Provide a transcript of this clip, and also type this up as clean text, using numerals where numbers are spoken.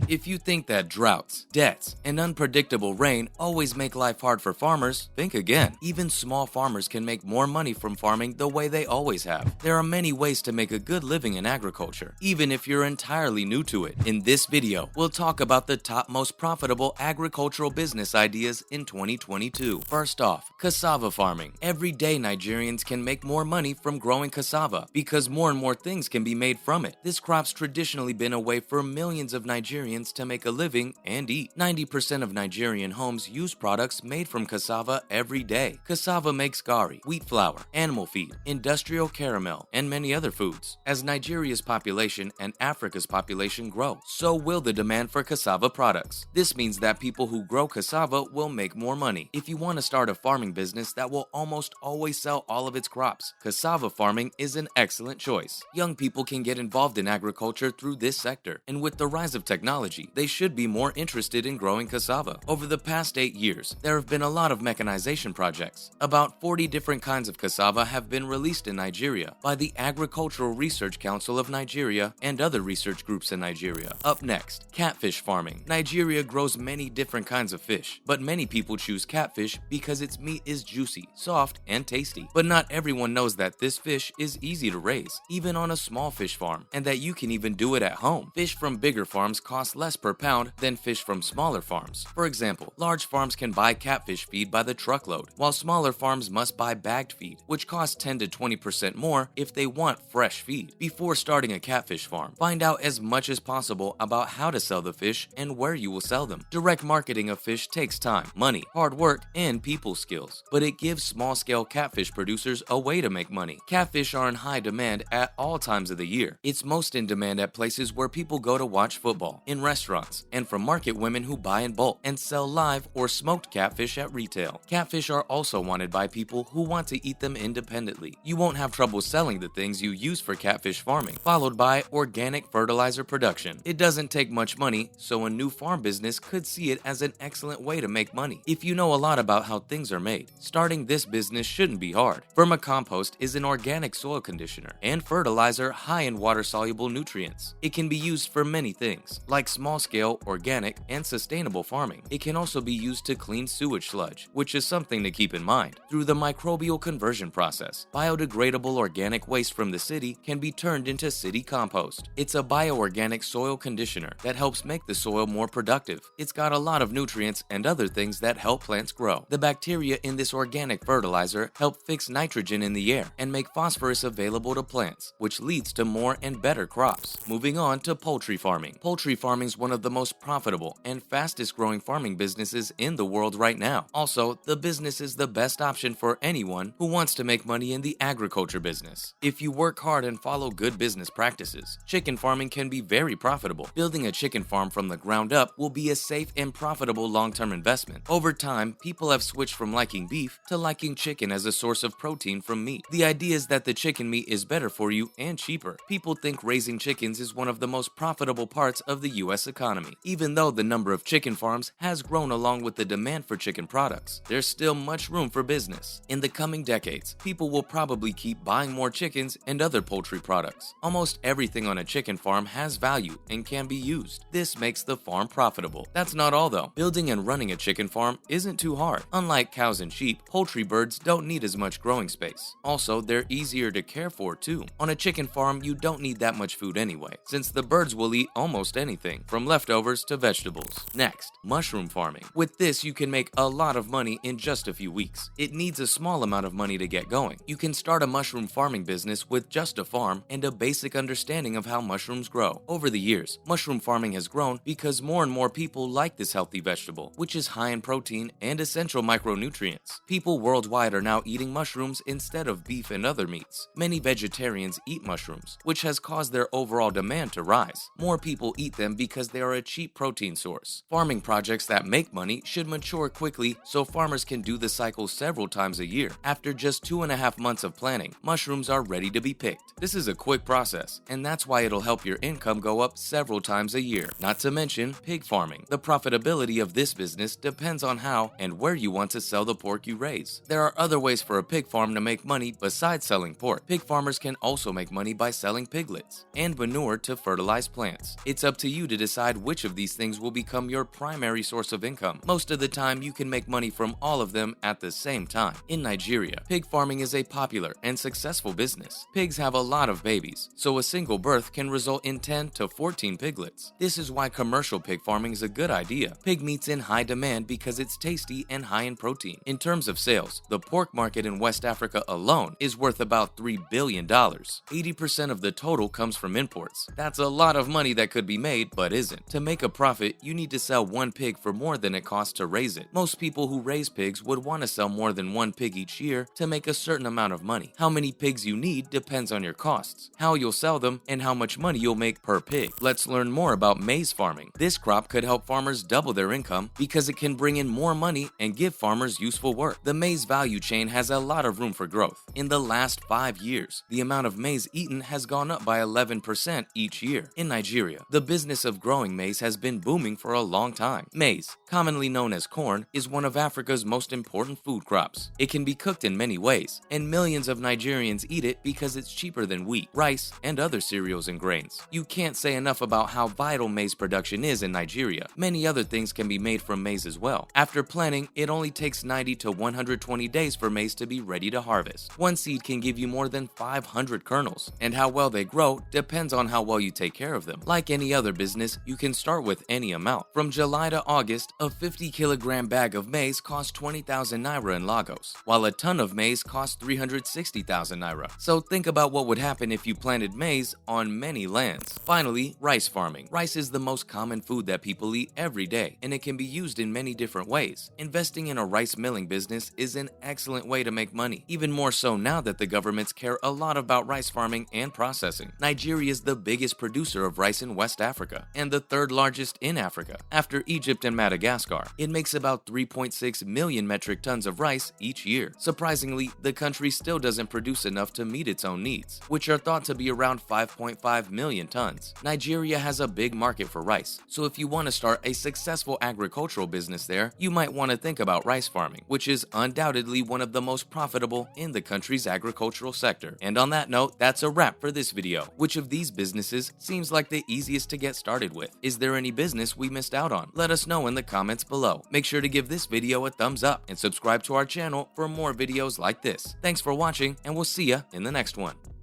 If you think that droughts, debts, and unpredictable rain always make life hard for farmers, think again. Even small farmers can make more money from farming the way they always have. There are many ways to make a good living in agriculture, even if you're entirely new to it. In this video, we'll talk about the top most profitable agricultural business ideas in 2022. First off, cassava farming. Every day Nigerians can make more money from growing cassava because more and more things can be made from it. This crop's traditionally been a way for millions of Nigerians to make a living and eat. 90% of Nigerian homes use products made from cassava every day. Cassava makes gari, wheat flour, animal feed, industrial caramel, and many other foods. As Nigeria's population and Africa's population grow, so will the demand for cassava products. This means that people who grow cassava will make more money. If you want to start a farming business that will almost always sell all of its crops, cassava farming is an excellent choice. Young people can get involved in agriculture through this sector, and with the rise of technology, they should be more interested in growing cassava. Over the past 8 years, there have been a lot of mechanization projects. About 40 different kinds of cassava have been released in Nigeria by the Agricultural Research Council of Nigeria and other research groups in Nigeria. Up next, catfish farming. Nigeria grows many different kinds of fish, but many people choose catfish because its meat is juicy, soft, and tasty. But not everyone knows that this fish is easy to raise, even on a small fish farm, and that you can even do it at home. Fish from bigger farms cost less per pound than fish from smaller farms. For example, large farms can buy catfish feed by the truckload, while smaller farms must buy bagged feed, which costs 10 to 20% more if they want fresh feed. Before starting a catfish farm, find out as much as possible about how to sell the fish and where you will sell them. Direct marketing of fish takes time, money, hard work, and people skills, but it gives small-scale catfish producers a way to make money. Catfish are in high demand at all times of the year. It's most in demand at places where people go to watch football, in restaurants, and from market women who buy in bulk and sell live or smoked catfish at retail. Catfish are also wanted by people who want to eat them independently. You won't have trouble selling the things you use for catfish farming, followed by organic fertilizer production. It doesn't take much money, so a new farm business could see it as an excellent way to make money. If you know a lot about how things are made, starting this business shouldn't be hard. Vermicompost is an organic soil conditioner and fertilizer high in water-soluble nutrients. It can be used for many things, like small-scale, organic, and sustainable farming. It can also be used to clean sewage sludge, which is something to keep in mind. Through the microbial conversion process, biodegradable organic waste from the city can be turned into city compost. It's a bioorganic soil conditioner that helps make the soil more productive. It's got a lot of nutrients and other things that help plants grow. The bacteria in this organic fertilizer help fix nitrogen in the air and make phosphorus available to plants, which leads to more and better crops. Moving on to poultry farming. Poultry farming is one of the most profitable and fastest growing farming businesses in the world right now. Also, the business is the best option for anyone who wants to make money in the agriculture business. If you work hard and follow good business practices, chicken farming can be very profitable. Building a chicken farm from the ground up will be a safe and profitable long-term investment. Over time, people have switched from liking beef to liking chicken as a source of protein from meat. The idea is that the chicken meat is better for you and cheaper. People think raising chickens is one of the most profitable parts of the US economy. Even though the number of chicken farms has grown along with the demand for chicken products, there's still much room for business. In the coming decades, people will probably keep buying more chickens and other poultry products. Almost everything on a chicken farm has value and can be used. This makes the farm profitable. That's not all though. Building and running a chicken farm isn't too hard. Unlike cows and sheep, poultry birds don't need as much growing space. Also, they're easier to care for too. On a chicken farm, you don't need that much food anyway, since the birds will eat almost anything, from leftovers to vegetables. Next, mushroom farming. With this, you can make a lot of money in just a few weeks. It needs a small amount of money to get going. You can start a mushroom farming business with just a farm and a basic understanding of how mushrooms grow. Over the years, mushroom farming has grown because more and more people like this healthy vegetable, which is high in protein and essential micronutrients. People worldwide are now eating mushrooms instead of beef and other meats. Many vegetarians eat mushrooms, which has caused their overall demand to rise. More people eat them because they are a cheap protein source. Farming projects that make money should mature quickly so farmers can do the cycle several times a year. After just 2.5 months of planting, mushrooms are ready to be picked. This is a quick process, and that's why it'll help your income go up several times a year. Not to mention pig farming. The profitability of this business depends on how and where you want to sell the pork you raise. There are other ways for a pig farm to make money besides selling pork. Pig farmers can also make money by selling piglets and manure to fertilize plants. It's up to you to to decide which of these things will become your primary source of income. Most of the time, you can make money from all of them at the same time. In Nigeria, pig farming is a popular and successful business. Pigs have a lot of babies, so a single birth can result in 10 to 14 piglets. This is why commercial pig farming is a good idea. Pig meat's in high demand because it's tasty and high in protein. In terms of sales, the pork market in West Africa alone is worth about $3 billion. 80% of the total comes from imports. That's a lot of money that could be made, but isn't. To make a profit, you need to sell one pig for more than it costs to raise it. Most people who raise pigs would want to sell more than one pig each year to make a certain amount of money. How many pigs you need depends on your costs, how you'll sell them, and how much money you'll make per pig. Let's learn more about maize farming. This crop could help farmers double their income because it can bring in more money and give farmers useful work. The maize value chain has a lot of room for growth. In the last 5 years, the amount of maize eaten has gone up by 11% each year. In Nigeria, the business of growing maize has been booming for a long time. Maize, commonly known as corn, is one of Africa's most important food crops. It can be cooked in many ways, and millions of Nigerians eat it because it's cheaper than wheat, rice, and other cereals and grains. You can't say enough about how vital maize production is in Nigeria. Many other things can be made from maize as well. After planting, it only takes 90 to 120 days for maize to be ready to harvest. One seed can give you more than 500 kernels, and how well they grow depends on how well you take care of them. Like any other business, you can start with any amount. From July to August, a 50-kilogram bag of maize costs 20,000 naira in Lagos, while a ton of maize costs 360,000 naira. So think about what would happen if you planted maize on many lands. Finally, rice farming. Rice is the most common food that people eat every day, and it can be used in many different ways. Investing in a rice milling business is an excellent way to make money, even more so now that the governments care a lot about rice farming and processing. Nigeria is the biggest producer of rice in West Africa, and the third largest in Africa, after Egypt and Madagascar. It makes about 3.6 million metric tons of rice each year. Surprisingly, the country still doesn't produce enough to meet its own needs, which are thought to be around 5.5 million tons. Nigeria has a big market for rice, so if you want to start a successful agricultural business there, you might want to think about rice farming, which is undoubtedly one of the most profitable in the country's agricultural sector. And on that note, that's a wrap for this video. Which of these businesses seems like the easiest to get started with? Is there any business we missed out on? Let us know in the comments below. Make sure to give this video a thumbs up and subscribe to our channel for more videos like this. Thanks for watching, and we'll see ya in the next one.